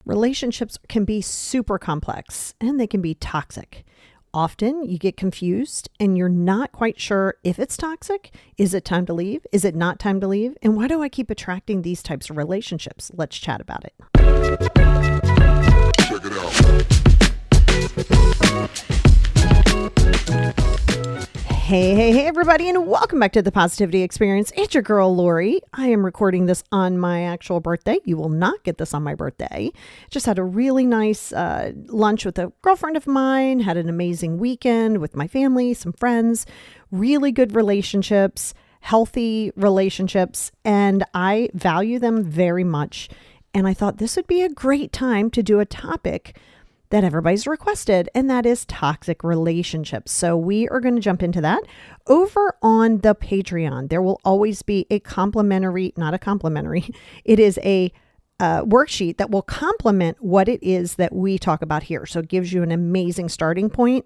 Relationships can be super complex and they can be toxic. Often you get confused and you're not quite sure if it's toxic. Is it time to leave? Is it not time to leave? And why do I keep attracting these types of relationships? Let's chat about it. Check it out. Hey, everybody, and welcome back to the Positivity Experience. It's your girl, Lori. I am recording this on my actual birthday. You will not get this on my birthday. Just had a really nice lunch with a girlfriend of mine, had an amazing weekend with my family, some friends, really good relationships, healthy relationships, and I value them very much. And I thought this would be a great time to do a topic that everybody's requested, and that is toxic relationships. So we are going to jump into that over on the Patreon. There will always be a it is a worksheet that will complement what it is that we talk about here. So it gives you an amazing starting point.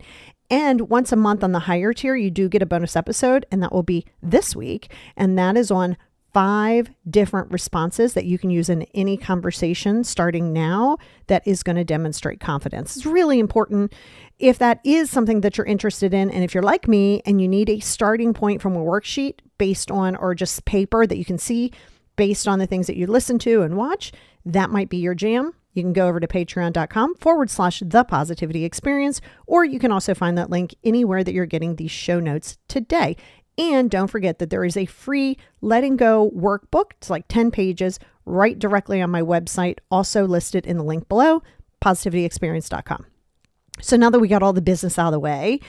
And once a month on the higher tier, you do get a bonus episode, and that will be this week. And that is on 5 different responses that you can use in any conversation starting now that is going to demonstrate confidence. It's really important if that is something that you're interested in. And if you're like me and you need a starting point from a worksheet based on, or just paper that you can see based on the things that you listen to and watch, that might be your jam. You can go over to patreon.com/the positivity experience, or you can also find that link anywhere that you're getting these show notes today. And don't forget that there is a free letting go workbook. It's like 10 pages right directly on my website, also listed in the link below, positivityexperience.com. So now that we got all the business out of the way,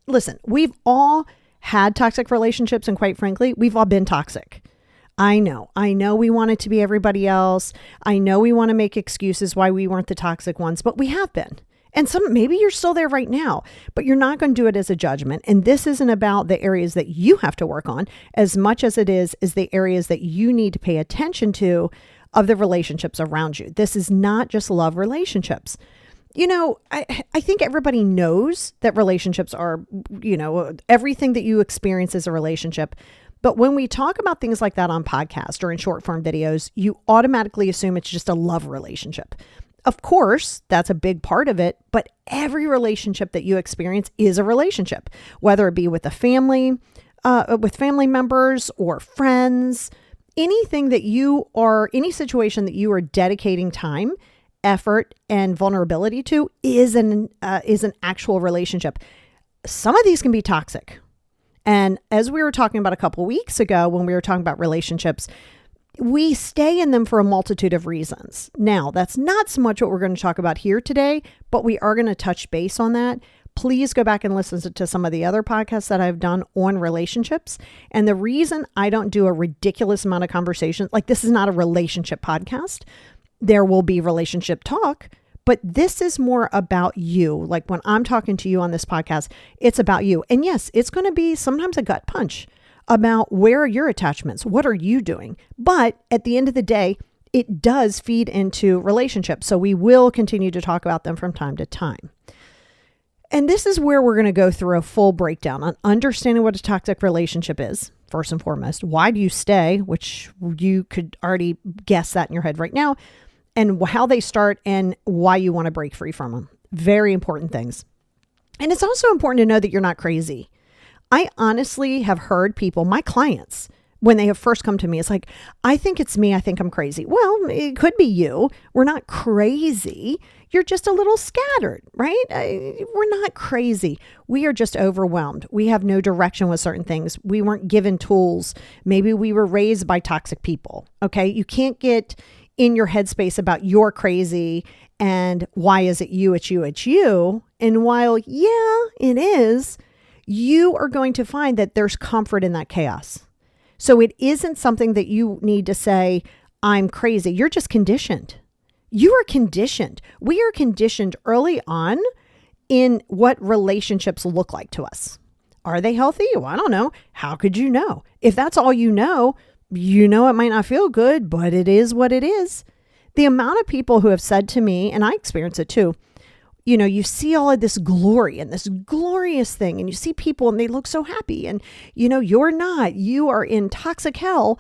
listen, we've all had toxic relationships, and quite frankly, we've all been toxic. I know we want it to be everybody else. I know we want to make excuses why we weren't the toxic ones, but we have been. And maybe you're still there right now, but you're not going to do it as a judgment. And this isn't about the areas that you have to work on as much as it is the areas that you need to pay attention to of the relationships around you. This is not just love relationships. You know, I think everybody knows that relationships are, everything that you experience is a relationship. But when we talk about things like that on podcasts or in short form videos, you automatically assume it's just a love relationship. Of course, that's a big part of it, but every relationship that you experience is a relationship, whether it be with a family, with family members or friends, any situation that you are dedicating time, effort, and vulnerability to is an actual relationship. Some of these can be toxic. And as we were talking about a couple of weeks ago, when we were talking about relationships, we stay in them for a multitude of reasons. Now, that's not so much what we're going to talk about here today, but we are going to touch base on that. Please go back and listen to some of the other podcasts that I've done on relationships. And the reason I don't do a ridiculous amount of conversations, like this is not a relationship podcast. There will be relationship talk, but this is more about you. Like when I'm talking to you on this podcast, it's about you. And yes, it's going to be sometimes a gut punch about where are your attachments? What are you doing? But at the end of the day, it does feed into relationships. So we will continue to talk about them from time to time. And this is where we're going to go through a full breakdown on understanding what a toxic relationship is, first and foremost. Why do you stay? Which you could already guess that in your head right now. And how they start and why you want to break free from them. Very important things. And it's also important to know that you're not crazy. I honestly have heard people, my clients, when they have first come to me, it's like, I think it's me. I think I'm crazy. Well, it could be you. We're not crazy. You're just a little scattered, right? We're not crazy. We are just overwhelmed. We have no direction with certain things. We weren't given tools. Maybe we were raised by toxic people. Okay. You can't get in your headspace about you're crazy and why is it you, it's you, it's you. And while, yeah, it is, you are going to find that there's comfort in that chaos. So it isn't something that you need to say, I'm crazy. You're just conditioned. You are conditioned. We are conditioned early on in what relationships look like to us. Are they healthy? Well, I don't know. How could you know? If that's all you know it might not feel good, but it is what it is. The amount of people who have said to me, and I experience it too, you see all of this glory and this glorious thing, and you see people and they look so happy, and you're not. You are in toxic hell,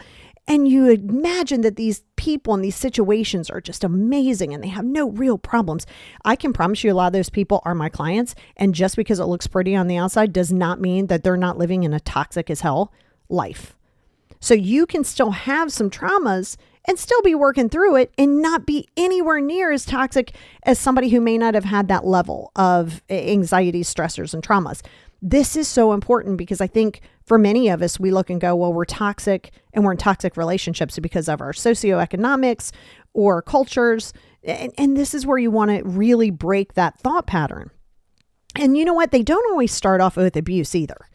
And you imagine that these people in these situations are just amazing and they have no real problems. I can promise you a lot of those people are my clients. And just because it looks pretty on the outside does not mean that they're not living in a toxic as hell life. So you can still have some traumas and still be working through it and not be anywhere near as toxic as somebody who may not have had that level of anxiety, stressors, and traumas. This is so important because I think for many of us, we look and go, well, we're toxic and we're in toxic relationships because of our socioeconomics or cultures. And this is where you want to really break that thought pattern. And you know what? They don't always start off with abuse either.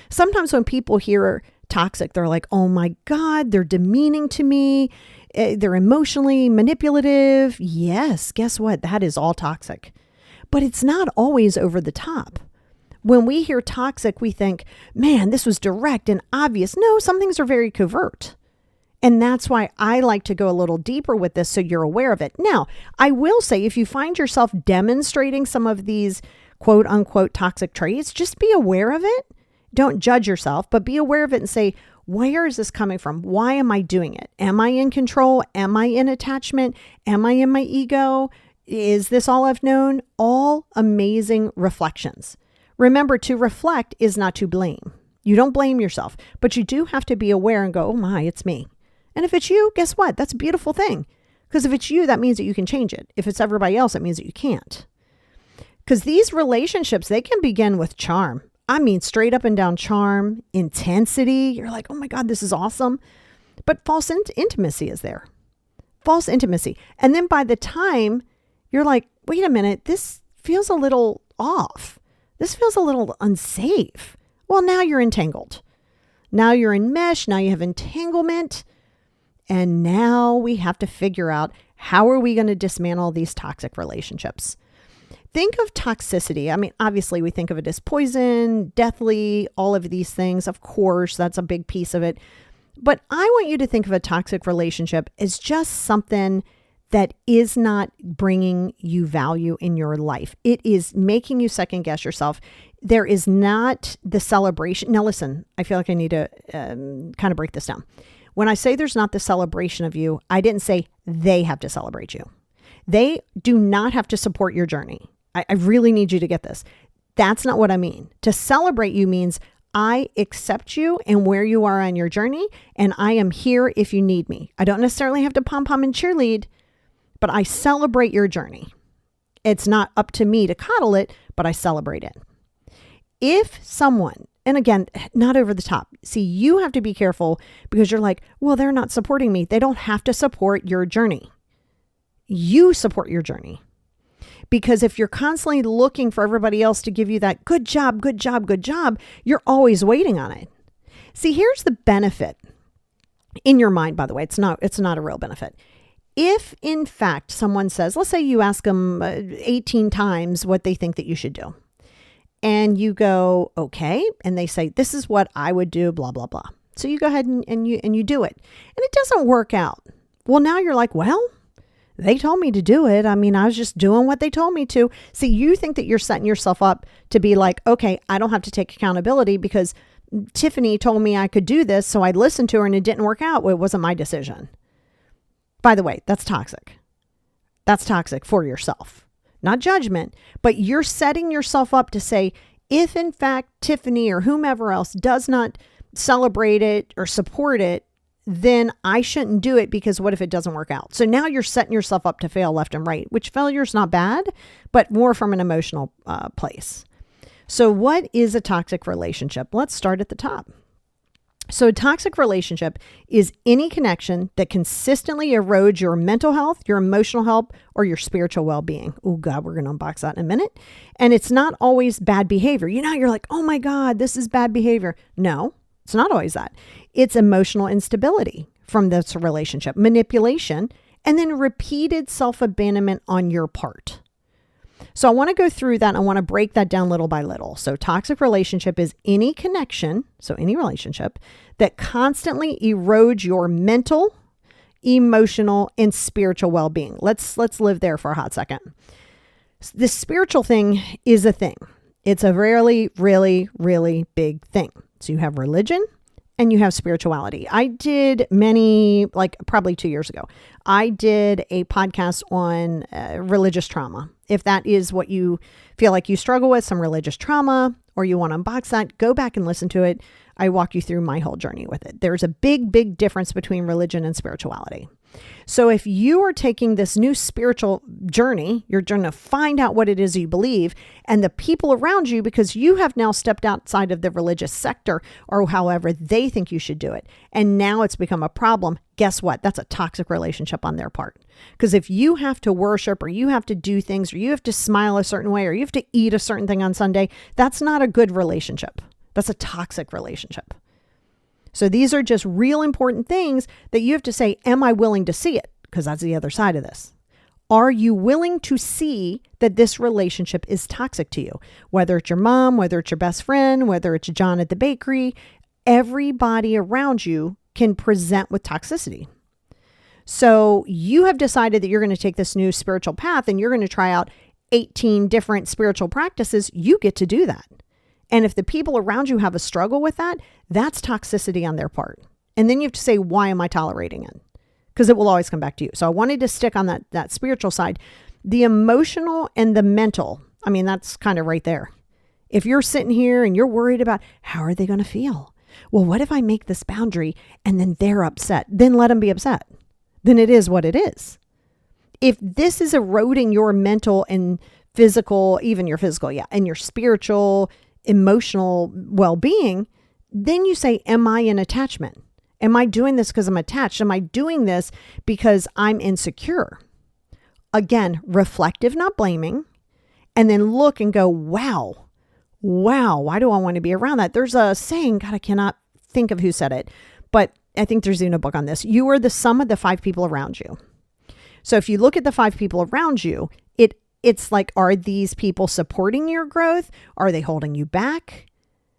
Sometimes when people hear toxic, they're like, oh my God, they're demeaning to me. They're emotionally manipulative. Yes, guess what? That is all toxic. But it's not always over the top. When we hear toxic, we think, man, this was direct and obvious. No, some things are very covert. And that's why I like to go a little deeper with this so you're aware of it. Now, I will say if you find yourself demonstrating some of these quote unquote toxic traits, just be aware of it. Don't judge yourself, but be aware of it and say, where is this coming from? Why am I doing it? Am I in control? Am I in attachment? Am I in my ego? Is this all I've known? All amazing reflections. Remember, to reflect is not to blame. You don't blame yourself, but you do have to be aware and go, oh my, it's me. And if it's you, guess what? That's a beautiful thing. Because if it's you, that means that you can change it. If it's everybody else, it means that you can't. Because these relationships, they can begin with charm. I mean, straight up and down charm, intensity. You're like, oh my God, this is awesome. But false intimacy is there. False intimacy. And then by the time you're like, wait a minute, this feels a little off. This feels a little unsafe. Well, now you're entangled. Now you're in mesh. Now you have entanglement. And now we have to figure out how are we going to dismantle these toxic relationships. Think of toxicity. I mean, obviously we think of it as poison, deathly, all of these things. Of course, that's a big piece of it. But I want you to think of a toxic relationship as just something that is not bringing you value in your life. It is making you second guess yourself. There is not the celebration. Now listen, I feel like I need to kind of break this down. When I say there's not the celebration of you, I didn't say they have to celebrate you. They do not have to support your journey. I really need you to get this. That's not what I mean. To celebrate you means I accept you and where you are on your journey, and I am here if you need me. I don't necessarily have to pom-pom and cheerlead, but I celebrate your journey. It's not up to me to coddle it, but I celebrate it. If someone, and again, not over the top. See, you have to be careful because you're like, well, they're not supporting me. They don't have to support your journey. You support your journey. Because if you're constantly looking for everybody else to give you that good job, good job, good job, you're always waiting on it. See, here's the benefit in your mind, by the way. It's not a real benefit. If in fact someone says, let's say you ask them 18 times what they think that you should do. And you go, okay. And they say, this is what I would do, blah, blah, blah. So you go ahead and you do it. And it doesn't work out. Well, now you're like, well, they told me to do it. I mean, I was just doing what they told me to. See, you think that you're setting yourself up to be like, okay, I don't have to take accountability because Tiffany told me I could do this. So I listened to her and it didn't work out. Well, it wasn't my decision. By the way, that's toxic. That's toxic for yourself. Not judgment, but you're setting yourself up to say, if in fact Tiffany or whomever else does not celebrate it or support it, then I shouldn't do it because what if it doesn't work out? So now you're setting yourself up to fail left and right, which failure is not bad, but more from an emotional place. So what is a toxic relationship? Let's start at the top. So a toxic relationship is any connection that consistently erodes your mental health, your emotional health, or your spiritual well-being. Oh God, we're going to unbox that in a minute. And it's not always bad behavior. You know, you're like, oh my God, this is bad behavior. No, it's not always that. It's emotional instability from this relationship, manipulation, and then repeated self-abandonment on your part. So I want to go through that. And I want to break that down little by little. So toxic relationship is any connection, so any relationship that constantly erodes your mental, emotional, and spiritual well-being. Let's live there for a hot second. This spiritual thing is a thing. It's a really, really, really big thing. So you have religion and you have spirituality. I did probably 2 years ago, I did a podcast on religious trauma. If that is what you feel like you struggle with, some religious trauma, or you want to unbox that, go back and listen to it. I walk you through my whole journey with it. There's a big, big difference between religion and spirituality. So if you are taking this new spiritual journey, you're trying to find out what it is you believe, and the people around you, because you have now stepped outside of the religious sector or however they think you should do it, and now it's become a problem, guess what? That's a toxic relationship on their part. Because if you have to worship, or you have to do things, or you have to smile a certain way, or you have to eat a certain thing on Sunday, that's not a good relationship. That's a toxic relationship. So these are just real important things that you have to say, am I willing to see it? Because that's the other side of this. Are you willing to see that this relationship is toxic to you? Whether it's your mom, whether it's your best friend, whether it's John at the bakery, everybody around you can present with toxicity. So you have decided that you're going to take this new spiritual path and you're going to try out 18 different spiritual practices. You get to do that. And if the people around you have a struggle with that, that's toxicity on their part. And then you have to say, why am I tolerating it? Because it will always come back to you. So I wanted to stick on that spiritual side. The emotional and the mental, I mean, that's kind of right there. If you're sitting here and you're worried about how are they going to feel? Well, what if I make this boundary and then they're upset? Then let them be upset. Then it is what it is. If this is eroding your mental and physical, even your physical, and your spiritual, emotional well-being, then you say, am I in attachment? Am I doing this because I'm attached? Am I doing this because I'm insecure? Again, reflective, not blaming. And then look and go, wow, why do I want to be around that? There's a saying, God, I cannot think of who said it, but I think there's even a book on this. You are the sum of the 5 people around you. So if you look at the 5 people around you, it's like, are these people supporting your growth? Are they holding you back?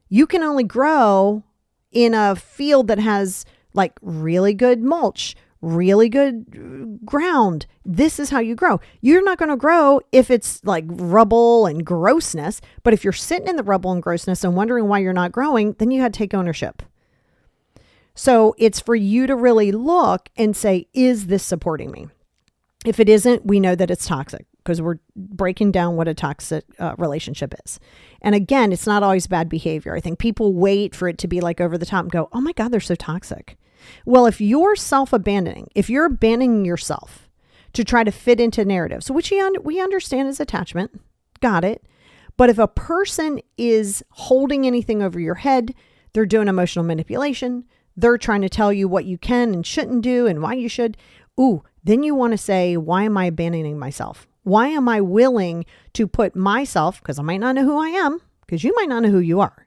You can only grow in a field that has like really good mulch, really good ground. This is how you grow. You're not going to grow if it's like rubble and grossness. But if you're sitting in the rubble and grossness and wondering why you're not growing, then you got to take ownership. So it's for you to really look and say, is this supporting me? If it isn't, we know that it's toxic, because we're breaking down what a toxic relationship is. And again, it's not always bad behavior. I think people wait for it to be like over the top and go, oh my God, they're so toxic. Well, if you're self-abandoning, if you're abandoning yourself to try to fit into narratives, which we understand is attachment, got it. But if a person is holding anything over your head, they're doing emotional manipulation, they're trying to tell you what you can and shouldn't do and why you should, then you want to say, why am I abandoning myself? Why am I willing to put myself, because I might not know who I am, because you might not know who you are.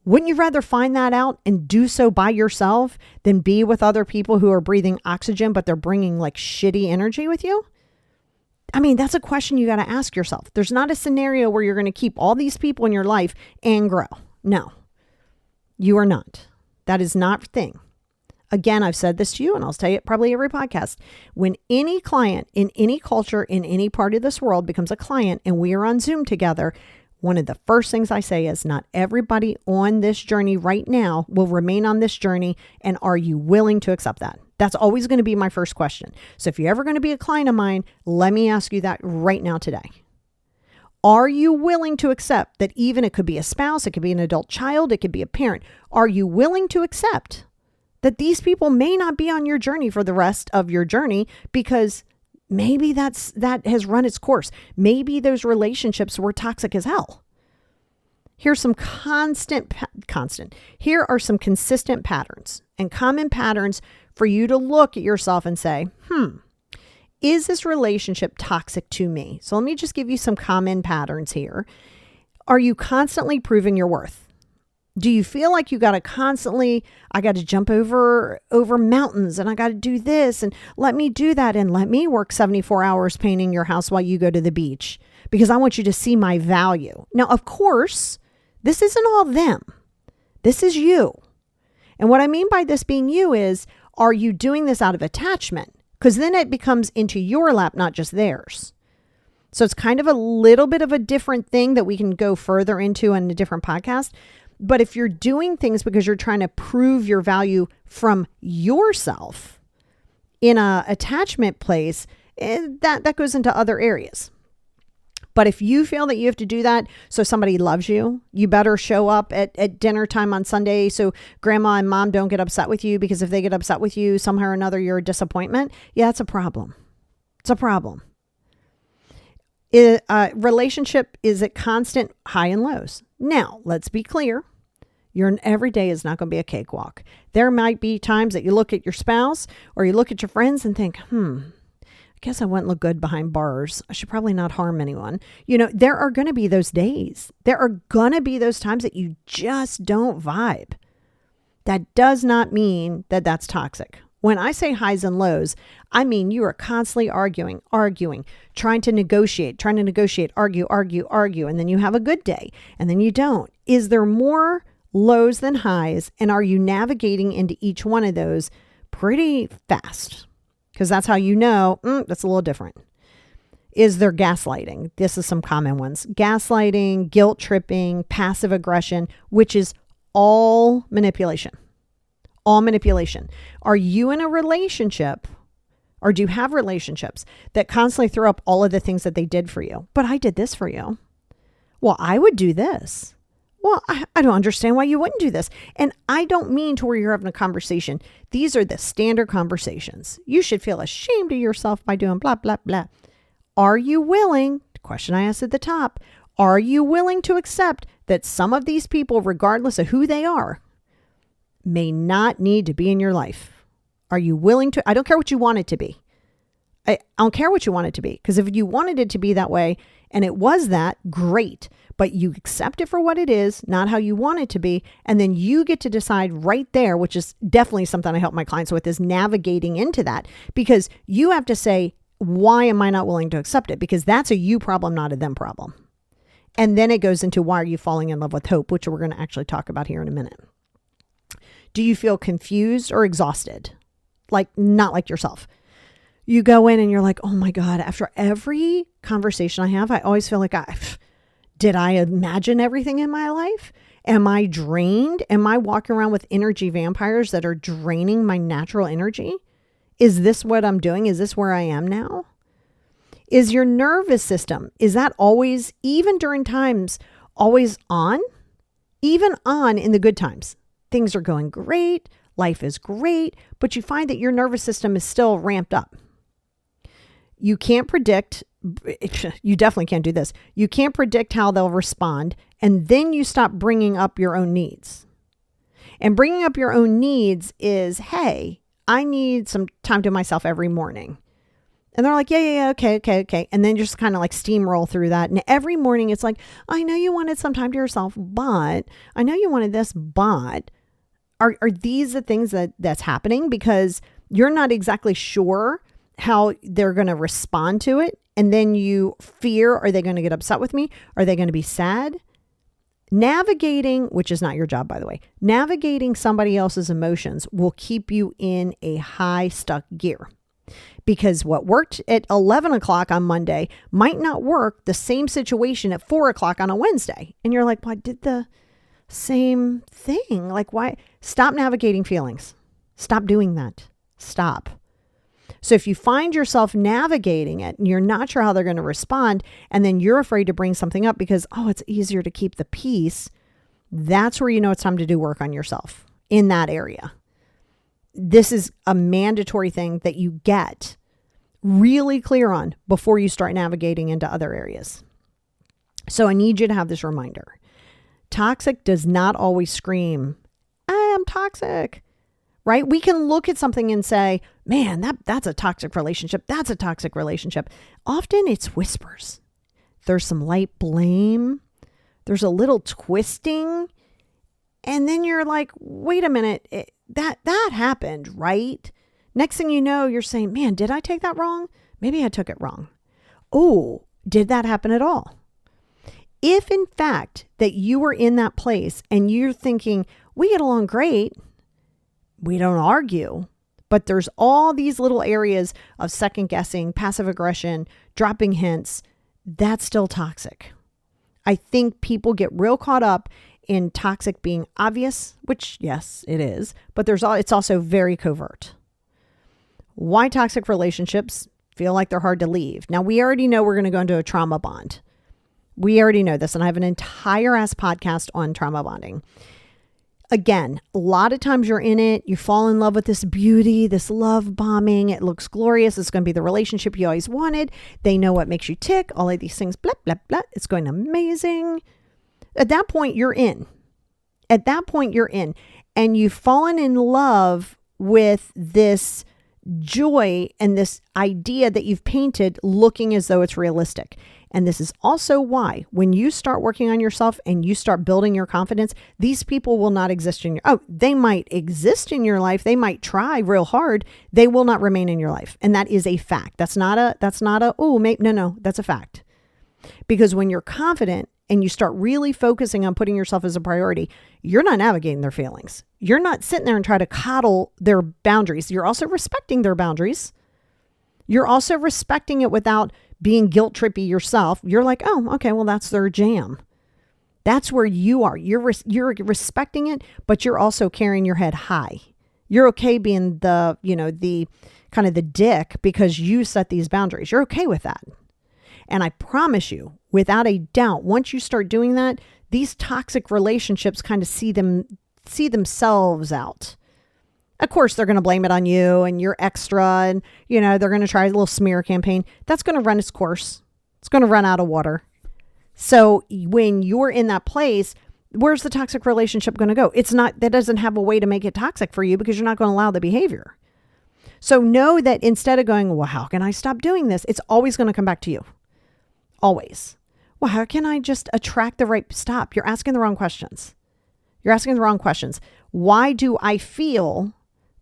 Wouldn't you rather find that out and do so by yourself than be with other people who are breathing oxygen, but they're bringing like shitty energy with you? I mean, that's a question you got to ask yourself. There's not a scenario where you're going to keep all these people in your life and grow. No, you are not. That is not a thing. Again, I've said this to you, and I'll tell you it probably every podcast. When any client in any culture, in any part of this world becomes a client and we are on Zoom together, one of the first things I say is, not everybody on this journey right now will remain on this journey. And are you willing to accept that? That's always going to be my first question. So if you're ever going to be a client of mine, let me ask you that right now today. Are you willing to accept that even it could be a spouse, it could be an adult child, it could be a parent. Are you willing to accept that these people may not be on your journey for the rest of your journey, because maybe that has run its course. Maybe those relationships were toxic as hell. Here's some Here are some consistent patterns and common patterns for you to look at yourself and say, is this relationship toxic to me? So let me just give you some common patterns here. Are you constantly proving your worth? Do you feel like you got to constantly, I got to jump over mountains and I got to do this and let me do that and let me work 74 hours painting your house while you go to the beach because I want you to see my value. Now, of course, this isn't all them. This is you. And what I mean by this being you is, are you doing this out of attachment? Because then it becomes into your lap, not just theirs. So it's kind of a little bit of a different thing that we can go further into in a different podcast. But if you're doing things because you're trying to prove your value from yourself in a attachment place, that goes into other areas. But if you feel that you have to do that so somebody loves you, you better show up at dinner time on Sunday so grandma and mom don't get upset with you, because if they get upset with you, somehow or another, you're a disappointment. Yeah, it's a problem. It's a problem. Relationship is at constant high and lows. Now, let's be clear. Your everyday is not going to be a cakewalk. There might be times that you look at your spouse or you look at your friends and think, I guess I wouldn't look good behind bars. I should probably not harm anyone. There are going to be those days. There are going to be those times that you just don't vibe. That does not mean that that's toxic. When I say highs and lows, I mean you are constantly arguing, trying to negotiate, argue, and then you have a good day, and then you don't. Is there more lows than highs, and are you navigating into each one of those pretty fast? Because that's how you know that's a little different. Is there gaslighting? This is some common ones. Gaslighting, guilt tripping, passive aggression, which is all manipulation. All manipulation. Are you in a relationship, or do you have relationships that constantly throw up all of the things that they did for you? But I did this for you. Well, I would do this. Well, I don't understand why you wouldn't do this. And I don't mean to where you're having a conversation. These are the standard conversations. You should feel ashamed of yourself by doing blah, blah, blah. Are you willing, the question I asked at the top, are you willing to accept that some of these people, regardless of who they are, may not need to be in your life? Are you willing to? I don't care what you want it to be. I don't care what you want it to be. Because if you wanted it to be that way and it was that, great. But you accept it for what it is, not how you want it to be. And then you get to decide right there, which is definitely something I help my clients with, is navigating into that. Because you have to say, why am I not willing to accept it? Because that's a you problem, not a them problem. And then it goes into why are you falling in love with hope, which we're going to actually talk about here in a minute. Do you feel confused or exhausted? Like not like yourself. You go in and you're like, oh my God, after every conversation I have, I always feel like did I imagine everything in my life? Am I drained? Am I walking around with energy vampires that are draining my natural energy? Is this what I'm doing? Is this where I am now? Is your nervous system, is that always, even during times, always on? Even on in the good times. Things are going great. Life is great. But you find that your nervous system is still ramped up. You can't predict. You definitely can't do this. You can't predict how they'll respond. And then you stop bringing up your own needs. And bringing up your own needs is, hey, I need some time to myself every morning. And they're like, yeah, okay. And then just kind of like steamroll through that. And every morning it's like, I know you wanted some time to yourself, but I know you wanted this, but are these the things that's happening? Because you're not exactly sure how they're going to respond to it. And then you fear, are they going to get upset with me? Are they going to be sad? Navigating, which is not your job, by the way, navigating somebody else's emotions will keep you in a high stuck gear. Because what worked at 11 o'clock on Monday might not work the same situation at 4 o'clock on a Wednesday. And you're like, well, I did the same thing. Like, why? Stop navigating feelings. Stop doing that. Stop. So if you find yourself navigating it and you're not sure how they're going to respond, and then you're afraid to bring something up because, it's easier to keep the peace, that's where you know it's time to do work on yourself in that area. This is a mandatory thing that you get really clear on before you start navigating into other areas. So I need you to have this reminder. Toxic does not always scream, I am toxic, right? We can look at something and say, man, that's a toxic relationship. That's a toxic relationship. Often it's whispers. There's some light blame. There's a little twisting. And then you're like, wait a minute, that happened, right? Next thing you know, you're saying, man, did I take that wrong? Maybe I took it wrong. Oh, did that happen at all? If in fact that you were in that place and you're thinking, we get along great, we don't argue, but there's all these little areas of second guessing, passive aggression, dropping hints, that's still toxic. I think people get real caught up in toxic being obvious, which yes, it is, but it's also very covert. Why toxic relationships feel like they're hard to leave. Now, we already know we're going to go into a trauma bond. We already know this, and I have an entire ass podcast on trauma bonding. Again, a lot of times you're in it, you fall in love with this beauty, this love bombing. It looks glorious. It's going to be the relationship you always wanted. They know what makes you tick. All of these things, blah, blah, blah. It's going amazing. At that point, you're in. And you've fallen in love with this joy and this idea that you've painted looking as though it's realistic. And this is also why when you start working on yourself and you start building your confidence, these people will not exist they might exist in your life. They might try real hard. They will not remain in your life. And that is a fact. That's not a, no, that's a fact. Because when you're confident and you start really focusing on putting yourself as a priority, you're not navigating their feelings. You're not sitting there and try to coddle their boundaries. You're also respecting their boundaries. You're also respecting it without being guilt trippy yourself. You're like, oh, okay, well, that's their jam. That's where you are. You're respecting it, but you're also carrying your head high. You're okay being the kind of the dick because you set these boundaries. You're okay with that. And I promise you, without a doubt, once you start doing that, these toxic relationships kind of see themselves out. Of course, they're going to blame it on you and you're extra and, they're going to try a little smear campaign. That's going to run its course. It's going to run out of water. So when you're in that place, where's the toxic relationship going to go? That doesn't have a way to make it toxic for you because you're not going to allow the behavior. So know that instead of going, well, how can I stop doing this? It's always going to come back to you. Always. Well, how can I just attract the right stop? You're asking the wrong questions. Why do I feel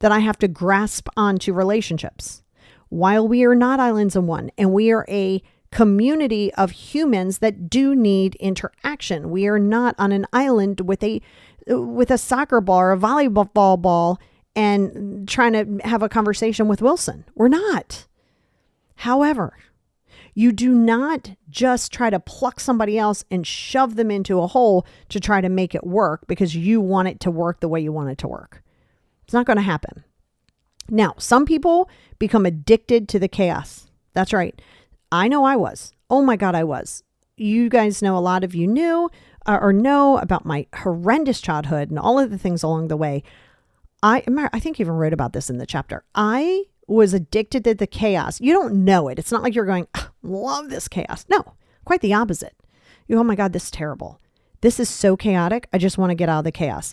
that I have to grasp onto relationships? While we are not islands of one, and we are a community of humans that do need interaction. We are not on an island with a soccer ball or a volleyball ball and trying to have a conversation with Wilson. We're not. However, you do not just try to pluck somebody else and shove them into a hole to try to make it work because you want it to work the way you want it to work. It's not going to happen. Now, some people become addicted to the chaos. That's right. I know I was. Oh my God, I was. You guys know, a lot of you knew or know about my horrendous childhood and all of the things along the way. I think you even wrote about this in the chapter. I was addicted to the chaos. You don't know it. It's not like you're going, love this chaos. No, quite the opposite. Oh my God, this is terrible. This is so chaotic. I just want to get out of the chaos.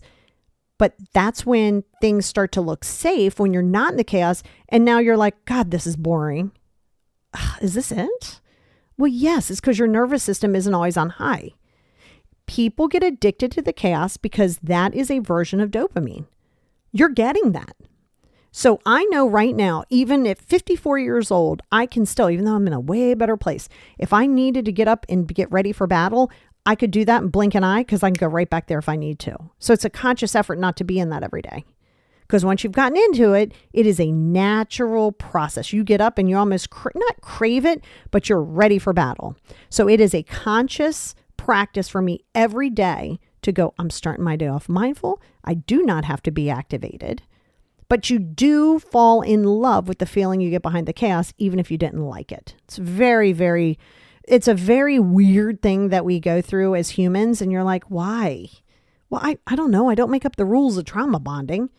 But that's when things start to look safe, when you're not in the chaos. And now you're like, God, this is boring. Is this it? Well, yes, it's because your nervous system isn't always on high. People get addicted to the chaos because that is a version of dopamine. You're getting that. So I know right now, even at 54 years old, I can still, even though I'm in a way better place, if I needed to get up and get ready for battle, I could do that and blink an eye because I can go right back there if I need to. So it's a conscious effort not to be in that every day. Because once you've gotten into it, it is a natural process. You get up and you almost not crave it, but you're ready for battle. So it is a conscious practice for me every day to go, I'm starting my day off mindful. I do not have to be activated. But you do fall in love with the feeling you get behind the chaos, even if you didn't like it. It's it's a very weird thing that we go through as humans. And you're like, why? Well, I don't know. I don't make up the rules of trauma bonding.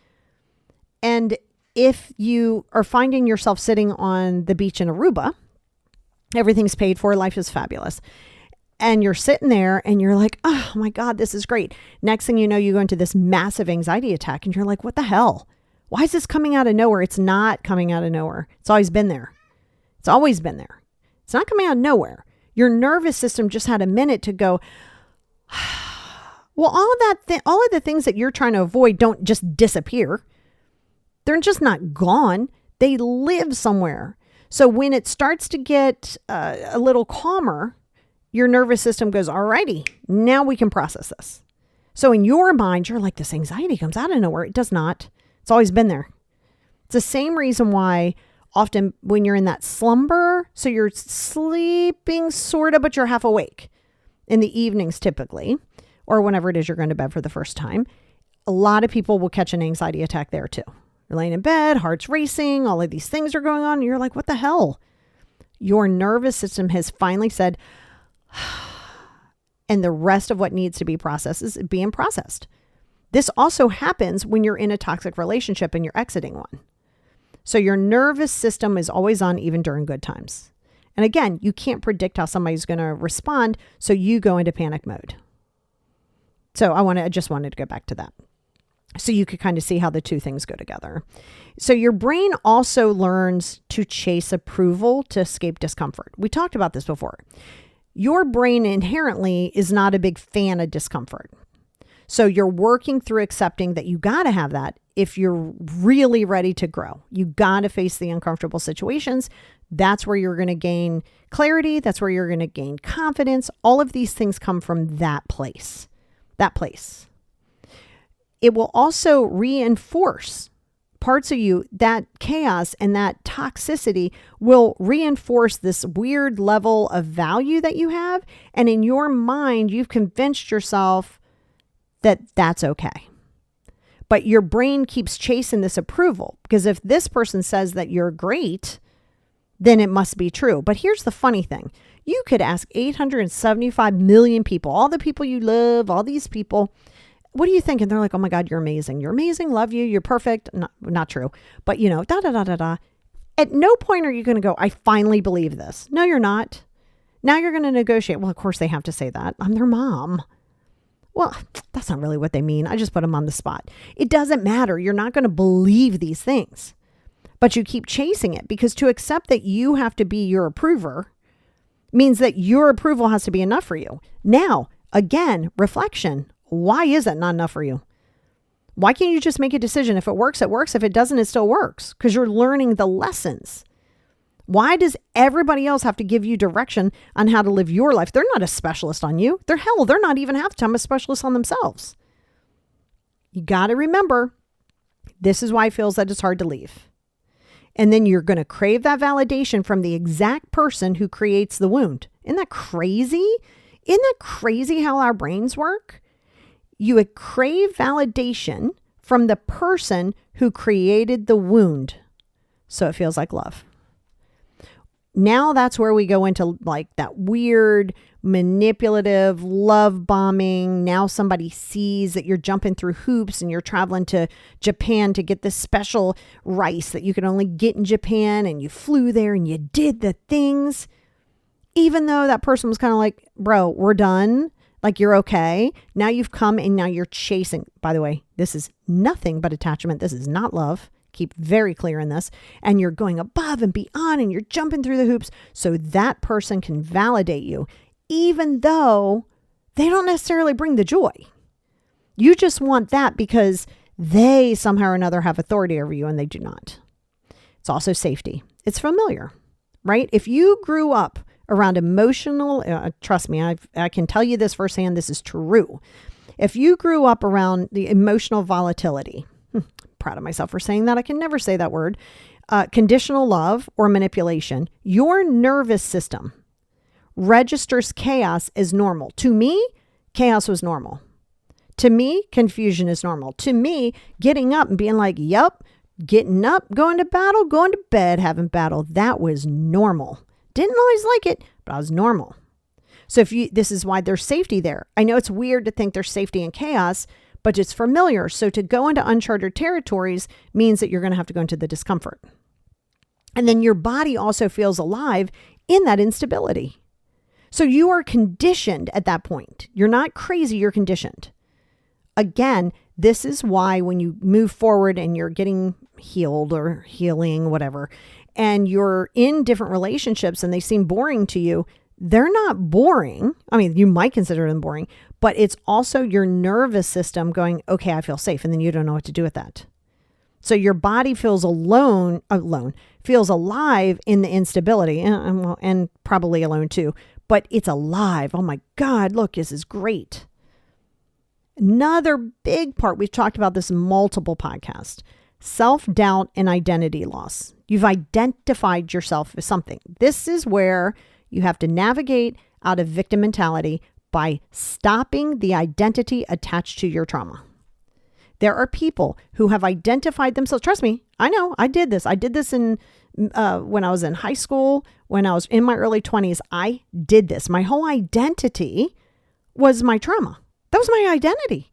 And if you are finding yourself sitting on the beach in Aruba, everything's paid for, life is fabulous. And you're sitting there and you're like, oh my God, this is great. Next thing you know, you go into this massive anxiety attack and you're like, what the hell? Why is this coming out of nowhere? It's not coming out of nowhere. It's always been there. It's always been there. It's not coming out of nowhere. Your nervous system just had a minute to go, well, all of the things that you're trying to avoid don't just disappear. They're just not gone. They live somewhere. So when it starts to get a little calmer, your nervous system goes, alrighty, now we can process this. So in your mind, you're like, this anxiety comes out of nowhere. It does not. It's always been there. It's the same reason why often when you're in that slumber, so you're sleeping sort of, but you're half awake in the evenings typically. or whenever it is you're going to bed for the first time, a lot of people will catch an anxiety attack there too. You're laying in bed, heart's racing, all of these things are going on. And you're like, what the hell? Your nervous system has finally said, and the rest of what needs to be processed is being processed. This also happens when you're in a toxic relationship and you're exiting one. So your nervous system is always on even during good times. And again, you can't predict how somebody's going to respond, so you go into panic mode. So I just wanted to go back to that. So you could kind of see how the two things go together. So your brain also learns to chase approval to escape discomfort. We talked about this before. Your brain inherently is not a big fan of discomfort. So you're working through accepting that you got to have that if you're really ready to grow. You got to face the uncomfortable situations. That's where you're going to gain clarity. That's where you're going to gain confidence. All of these things come from that place. That place. It will also reinforce parts of you. That chaos and that toxicity will reinforce this weird level of value that you have. And in your mind, you've convinced yourself that that's okay. But your brain keeps chasing this approval, because if this person says that you're great, then it must be true. But here's the funny thing. You could ask 875 million people, all the people you love, all these people, what do you think? And they're like, oh my God, you're amazing. You're amazing. Love you. You're perfect. Not true. But da, da, da, da, da. At no point are you going to go, I finally believe this. No, you're not. Now you're going to negotiate. Well, of course they have to say that. I'm their mom. Well, that's not really what they mean. I just put them on the spot. It doesn't matter. You're not going to believe these things, but you keep chasing it, because to accept that you have to be your approver means that your approval has to be enough for you. Now, again, reflection. Why is that not enough for you? Why can't you just make a decision? If it works, it works. If it doesn't, it still works, because you're learning the lessons. Why does everybody else have to give you direction on how to live your life? They're not a specialist on you. They're not even half the time a specialist on themselves. You got to remember, this is why it feels that it's hard to leave. And then you're going to crave that validation from the exact person who creates the wound. Isn't that crazy? Isn't that crazy how our brains work? You would crave validation from the person who created the wound. So it feels like love. Now that's where we go into like that weird, manipulative love bombing. Now somebody sees that you're jumping through hoops and you're traveling to Japan to get this special rice that you can only get in Japan, and you flew there and you did the things. Even though that person was kind of like, bro, we're done. Like, you're okay. Now you've come and now you're chasing. By the way, this is nothing but attachment. This is not love. Keep very clear in this. And you're going above and beyond and you're jumping through the hoops so that person can validate you, even though they don't necessarily bring the joy. You just want that because they somehow or another have authority over you, and they do not. It's also safety. It's familiar, right? If you grew up around emotional, trust me, I can tell you this firsthand, this is true. If you grew up around the emotional volatility, proud of myself for saying that, I can never say that word, conditional love or manipulation, your nervous system registers chaos as normal. To me, chaos was normal. To me, confusion is normal. To me, getting up and being like, yep, getting up, going to battle, going to bed, having battle, that was normal. Didn't always like it, but I was normal. So this is why there's safety there. I know it's weird to think there's safety in chaos, but it's familiar. So to go into uncharted territories means that you're going to have to go into the discomfort. And then your body also feels alive in that instability. So you are conditioned at that point. You're not crazy, you're conditioned. Again, this is why when you move forward and you're getting healed or healing, whatever, and you're in different relationships and they seem boring to you, they're not boring. I mean, you might consider them boring, but it's also your nervous system going, okay, I feel safe. And then you don't know what to do with that. So your body feels feels alive in the instability and probably alone too, but it's alive. Oh my God, look, this is great. Another big part, we've talked about this in multiple podcasts, self-doubt and identity loss. You've identified yourself as something. This is where you have to navigate out of victim mentality by stopping the identity attached to your trauma. There are people who have identified themselves. Trust me, I know, I did this. I did this in when I was in high school, when I was in my early 20s. I did this. My whole identity was my trauma. That was my identity.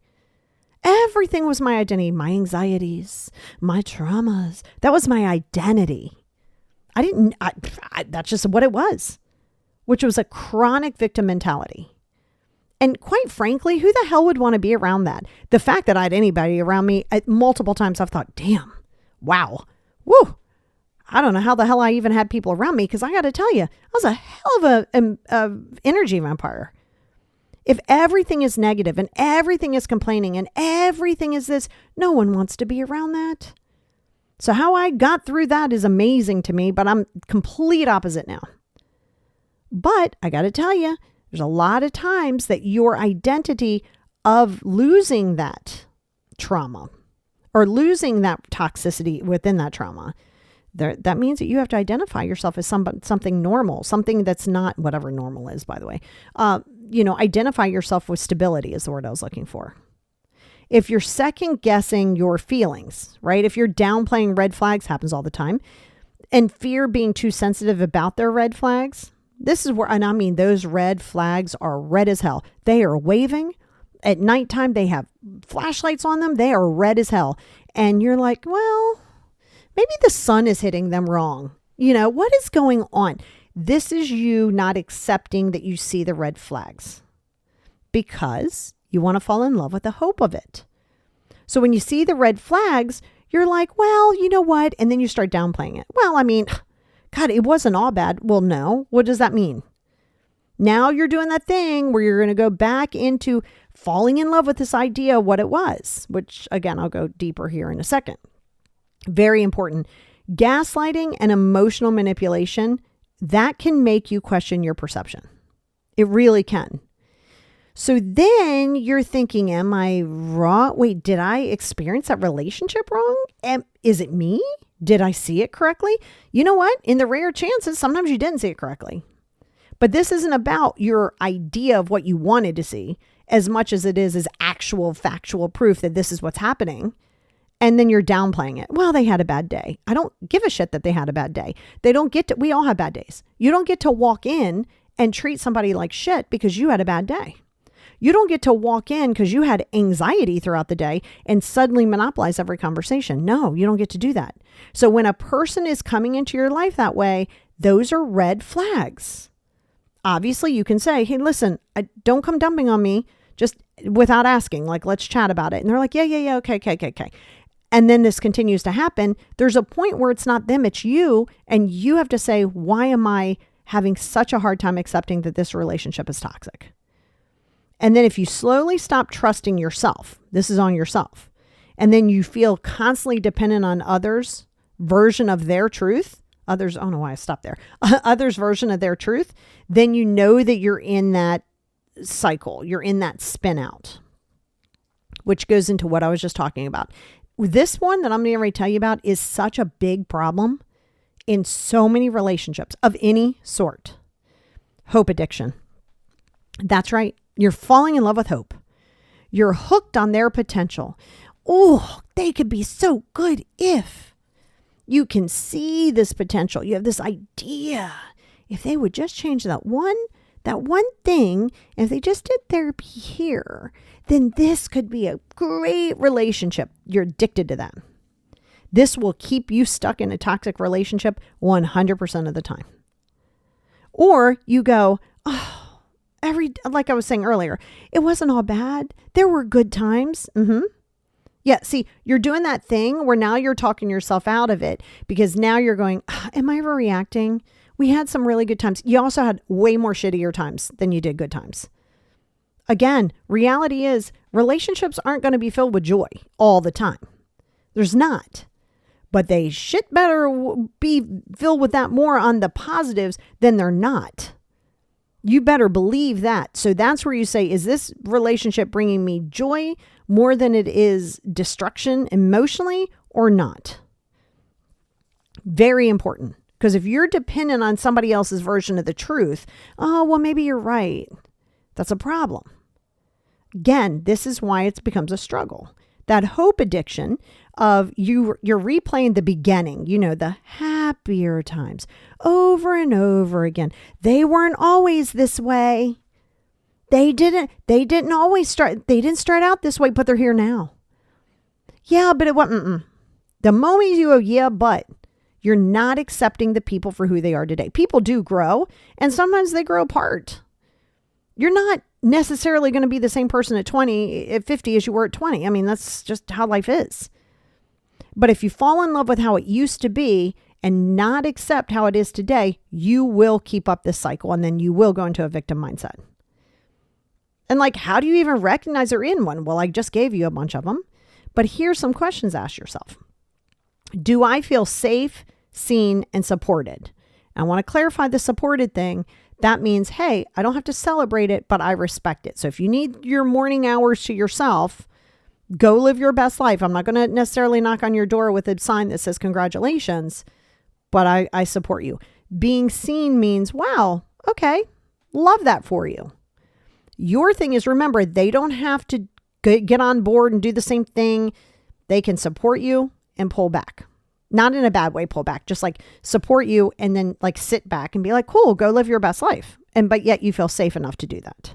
Everything was my identity. My anxieties, my traumas. That was my identity. That's just what it was, which was a chronic victim mentality. And quite frankly, who the hell would want to be around that? The fact that I had anybody around me multiple times, I've thought, damn, wow, woo. I don't know how the hell I even had people around me, because I got to tell you, I was a hell of a energy vampire. If everything is negative and everything is complaining and everything is this, no one wants to be around that. So how I got through that is amazing to me, but I'm complete opposite now. But I got to tell you, there's a lot of times that your identity of losing that trauma or losing that toxicity within that trauma, that means that you have to identify yourself as something normal, something that's not whatever normal is, by the way. Identify yourself with stability is the word I was looking for. If you're second guessing your feelings, right? If you're downplaying red flags, happens all the time, and fear being too sensitive about their red flags, this is where, and I mean, those red flags are red as hell. They are waving. At nighttime, they have flashlights on them. They are red as hell. And you're like, well, maybe the sun is hitting them wrong. What is going on? This is you not accepting that you see the red flags because you want to fall in love with the hope of it. So when you see the red flags, you're like, well, you know what? And then you start downplaying it. Well, I mean, God, it wasn't all bad. Well, no. What does that mean? Now you're doing that thing where you're going to go back into falling in love with this idea of what it was, which again, I'll go deeper here in a second. Very important. Gaslighting and emotional manipulation, that can make you question your perception. It really can. So then you're thinking, am I wrong? Wait, did I experience that relationship wrong? Is it me? Did I see it correctly? You know what? In the rare chances, sometimes you didn't see it correctly. But this isn't about your idea of what you wanted to see as much as it is actual factual proof that this is what's happening. And then you're downplaying it. Well, they had a bad day. I don't give a shit that they had a bad day. We all have bad days. You don't get to walk in and treat somebody like shit because you had a bad day. You don't get to walk in because you had anxiety throughout the day and suddenly monopolize every conversation. No, you don't get to do that. So when a person is coming into your life that way, those are red flags. Obviously, you can say, hey, listen, don't come dumping on me just without asking. Like, let's chat about it. And they're like, yeah, okay. And then this continues to happen. There's a point where it's not them, it's you. And you have to say, why am I having such a hard time accepting that this relationship is toxic? And then if you slowly stop trusting yourself, this is on yourself, and then you feel constantly dependent on others' version of their truth, I don't know why I stopped there, others' version of their truth, then you know that you're in that cycle, you're in that spin out, which goes into what I was just talking about. This one that I'm going to tell you about is such a big problem in so many relationships of any sort. Hope addiction. That's right. You're falling in love with hope. You're hooked on their potential. Oh, they could be so good if you can see this potential. You have this idea. If they would just change that one thing, if they just did therapy here, then this could be a great relationship. You're addicted to them. This will keep you stuck in a toxic relationship 100% of the time. Or you go, like I was saying earlier, it wasn't all bad. There were good times. Yeah, see, you're doing that thing where now you're talking yourself out of it because now you're going, am I overreacting? We had some really good times. You also had way more shittier times than you did good times. Again, reality is relationships aren't going to be filled with joy all the time. There's not. But they shit better be filled with that more on the positives than they're not. You better believe that. So that's where you say, is this relationship bringing me joy more than it is destruction emotionally or not? Very important. Because if you're dependent on somebody else's version of the truth, oh, well, maybe you're right. That's a problem. Again, this is why it becomes a struggle. That hope addiction of you're replaying the beginning, the happier times over and over again. They weren't always this way. They didn't start out this way, but they're here now. Yeah, but it wasn't. The moment you go, yeah, but you're not accepting the people for who they are today. People do grow, and sometimes they grow apart. You're not necessarily going to be the same person at 50 as you were at 20. I mean, that's just how life is. But if you fall in love with how it used to be and not accept how it is today, you will keep up this cycle, and then you will go into a victim mindset. And how do you even recognize they're in one? Well, I just gave you a bunch of them. But here's some questions to ask yourself. Do I feel safe, seen, and supported? I want to clarify the supported thing. That means, hey, I don't have to celebrate it, but I respect it. So if you need your morning hours to yourself, go live your best life. I'm not going to necessarily knock on your door with a sign that says congratulations, but I support you. Being seen means, wow, okay, love that for you. Your thing is, remember, they don't have to get on board and do the same thing. They can support you and pull back. Not in a bad way, pull back, just support you and then sit back and be cool, go live your best life. But yet you feel safe enough to do that.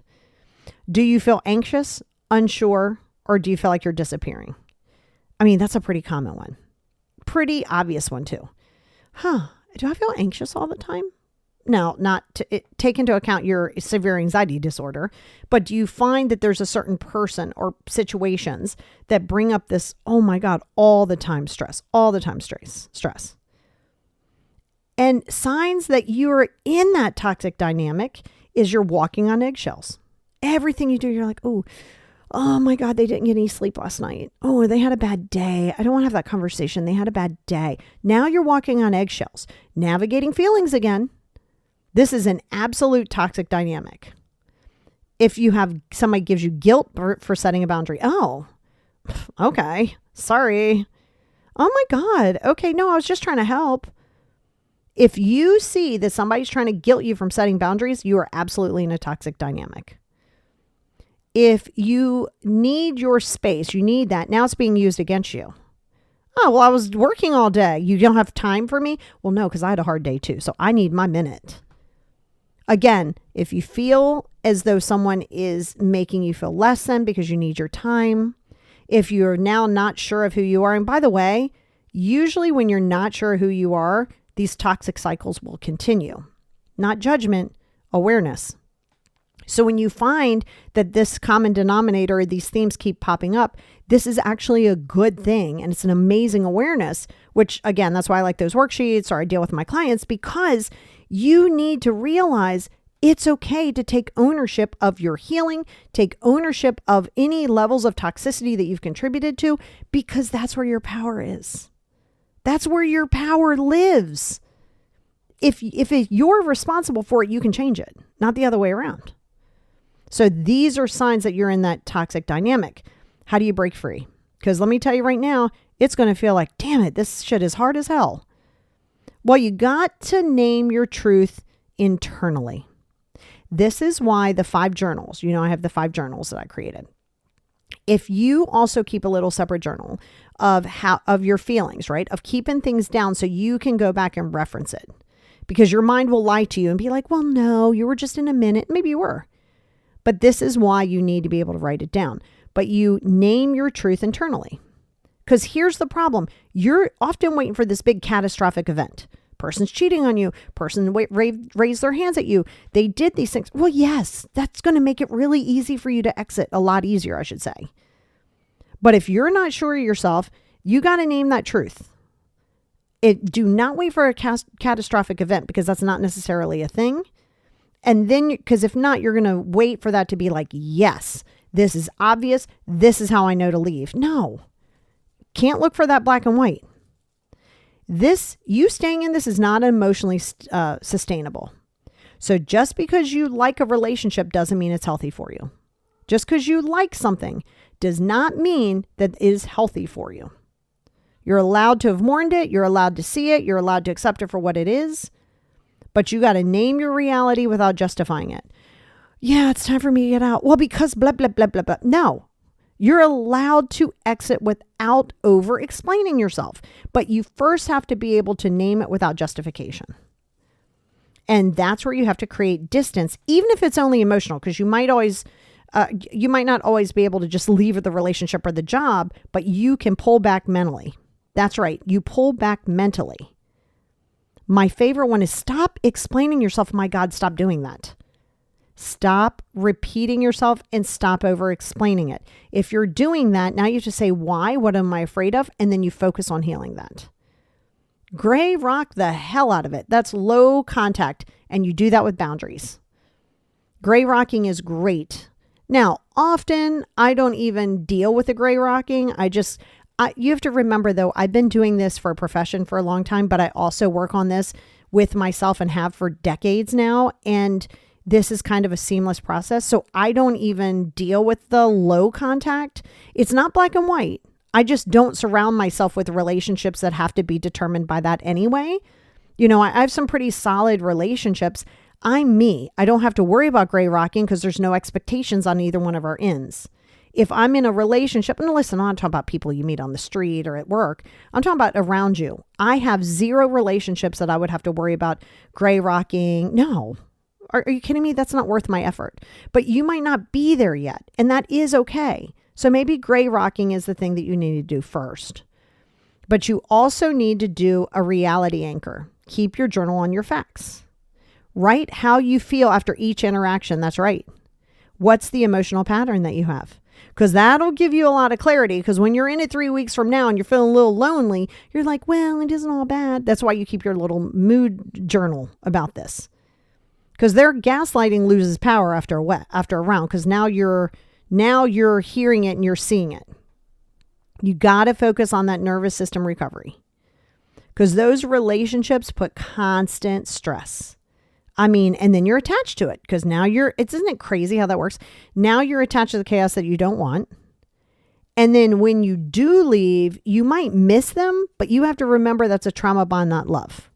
Do you feel anxious, unsure, or do you feel like you're disappearing? I mean, that's a pretty common one. Pretty obvious one too. Do I feel anxious all the time? Now, not to take into account your severe anxiety disorder, but do you find that there's a certain person or situations that bring up this, oh my God, all the time stress. And signs that you're in that toxic dynamic is you're walking on eggshells. Everything you do, you're like, oh my God, they didn't get any sleep last night. Oh, they had a bad day. I don't want to have that conversation. They had a bad day. Now you're walking on eggshells, navigating feelings again. This is an absolute toxic dynamic. If you have somebody gives you guilt for setting a boundary. Oh, okay. Sorry. Oh my God. Okay. No, I was just trying to help. If you see that somebody's trying to guilt you from setting boundaries, you are absolutely in a toxic dynamic. If you need your space, you need that. Now it's being used against you. Oh, well, I was working all day. You don't have time for me? Well, no, because I had a hard day too. So I need my minute. Again, if you feel as though someone is making you feel less than because you need your time, if you're now not sure of who you are, and by the way, usually when you're not sure who you are, these toxic cycles will continue. Not judgment, awareness. So when you find that this common denominator, these themes keep popping up, this is actually a good thing. And it's an amazing awareness, which again, that's why I like those worksheets or I deal with my clients, because you need to realize it's okay to take ownership of your healing, take ownership of any levels of toxicity that you've contributed to, because that's where your power is. That's where your power lives. If you're responsible for it, you can change it, not the other way around. So these are signs that you're in that toxic dynamic. How do you break free? Because let me tell you right now, it's going to feel like, damn it, this shit is hard as hell. Well, you got to name your truth internally. This is why the 5 journals, I have the 5 journals that I created. If you also keep a little separate journal of your feelings, right? Of keeping things down so you can go back and reference it. Because your mind will lie to you and be like, well, no, you were just in a minute. Maybe you were. But this is why you need to be able to write it down. But you name your truth internally. Because here's the problem. You're often waiting for this big catastrophic event. Person's cheating on you. Person raised their hands at you. They did these things. Well, yes, that's going to make it really easy for you to exit. A lot easier, I should say. But if you're not sure of yourself, you got to name that truth. Do not wait for a catastrophic event, because that's not necessarily a thing. And then, because if not, you're going to wait for that to be like, yes, this is obvious. This is how I know to leave. No, can't look for that black and white. You staying in this is not emotionally sustainable. So just because you like a relationship doesn't mean it's healthy for you. Just because you like something does not mean that it is healthy for you. You're allowed to have mourned it. You're allowed to see it. You're allowed to accept it for what it is. But you got to name your reality without justifying it. Yeah, it's time for me to get out. Well, because blah, blah, blah, blah, blah. No, you're allowed to exit without over explaining yourself, but you first have to be able to name it without justification. And that's where you have to create distance, even if it's only emotional, because you might not always be able to just leave the relationship or the job, but you can pull back mentally. That's right. You pull back mentally. My favorite one is stop explaining yourself. My God, stop doing that. Stop repeating yourself and stop over explaining it. If you're doing that, now you have to say, why? What am I afraid of? And then you focus on healing that. Gray rock the hell out of it. That's low contact. And you do that with boundaries. Gray rocking is great. Now, often I don't even deal with the gray rocking. You have to remember though, I've been doing this for a profession for a long time, but I also work on this with myself and have for decades now. And this is kind of a seamless process. So I don't even deal with the low contact. It's not black and white. I just don't surround myself with relationships that have to be determined by that anyway. You know, I have some pretty solid relationships. I'm me. I don't have to worry about gray rocking because there's no expectations on either one of our ends. If I'm in a relationship, and listen, I'm not talking about people you meet on the street or at work. I'm talking about around you. I have zero relationships that I would have to worry about gray rocking. No. Are you kidding me? That's not worth my effort. But you might not be there yet, and that is okay. So maybe gray rocking is the thing that you need to do first. But you also need to do a reality anchor. Keep your journal on your facts. Write how you feel after each interaction. That's right. What's the emotional pattern that you have? Because that'll give you a lot of clarity. Because when you're in it 3 weeks from now and you're feeling a little lonely, you're like, well, it isn't all bad. That's why you keep your little mood journal about this. Because their gaslighting loses power after a round. Because now you're hearing it and you're seeing it. You got to focus on that nervous system recovery. Because those relationships put constant stress. I mean, and then you're attached to it. Because now isn't it crazy how that works? Now you're attached to the chaos that you don't want. And then when you do leave, you might miss them. But you have to remember that's a trauma bond, not love.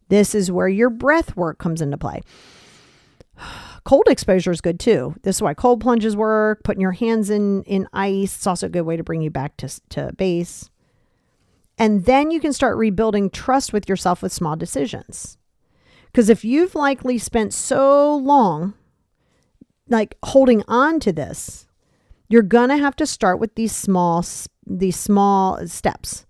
This is where your breath work comes into play. Cold exposure is good too. This is why cold plunges work. Putting your hands in ice. It's also a good way to bring you back to base. And then you can start rebuilding trust with yourself with small decisions. Because if you've likely spent so long like holding on to this, you're going to have to start with these small steps.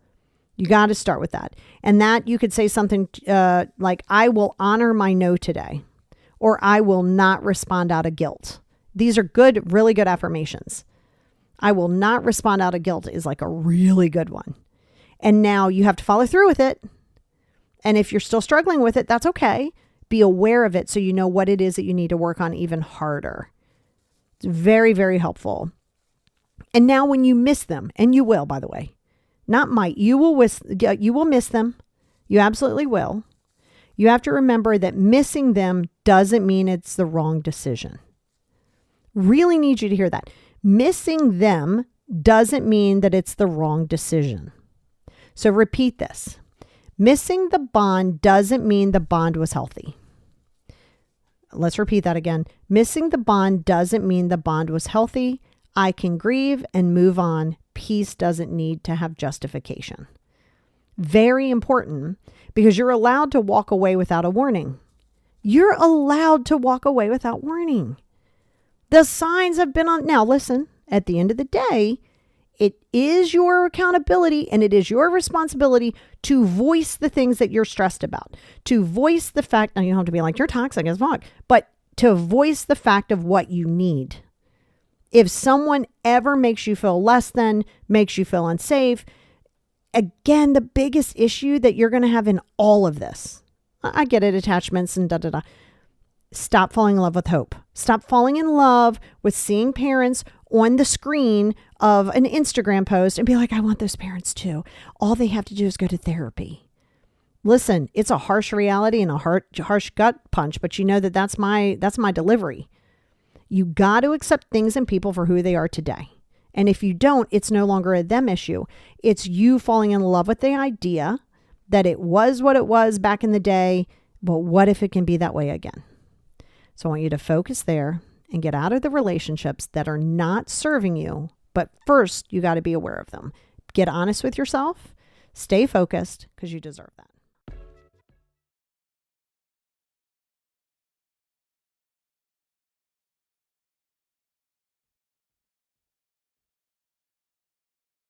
You got to start with that. And that you could say something like, I will honor my no today, or I will not respond out of guilt. These are good, really good affirmations. I will not respond out of guilt is like a really good one. And now you have to follow through with it. And if you're still struggling with it, that's okay. Be aware of it so you know what it is that you need to work on even harder. It's very, very helpful. And now when you miss them, and you will, by the way, not might, you will miss them. You absolutely will. You have to remember that missing them doesn't mean it's the wrong decision. Really need you to hear that. Missing them doesn't mean that it's the wrong decision. So repeat this. Missing the bond doesn't mean the bond was healthy. Let's repeat that again. Missing the bond doesn't mean the bond was healthy. I can grieve and move on. Peace doesn't need to have justification. Very important, because you're allowed to walk away without a warning. You're allowed to walk away without warning. The signs have been on. Now listen, at the end of the day, it is your accountability and it is your responsibility to voice the things that you're stressed about. To voice the fact, now you don't have to be like, you're toxic as fuck, but to voice the fact of what you need. If someone ever makes you feel less than, makes you feel unsafe, again, the biggest issue that you're going to have in all of this, I get it, attachments and da-da-da. Stop falling in love with hope. Stop falling in love with seeing parents on the screen of an Instagram post and be like, I want those parents too. All they have to do is go to therapy. Listen, it's a harsh reality and a harsh gut punch, but you know that's my delivery. You got to accept things and people for who they are today. And if you don't, it's no longer a them issue. It's you falling in love with the idea that it was what it was back in the day, but what if it can be that way again? So I want you to focus there and get out of the relationships that are not serving you. But first, you got to be aware of them. Get honest with yourself. Stay focused because you deserve that.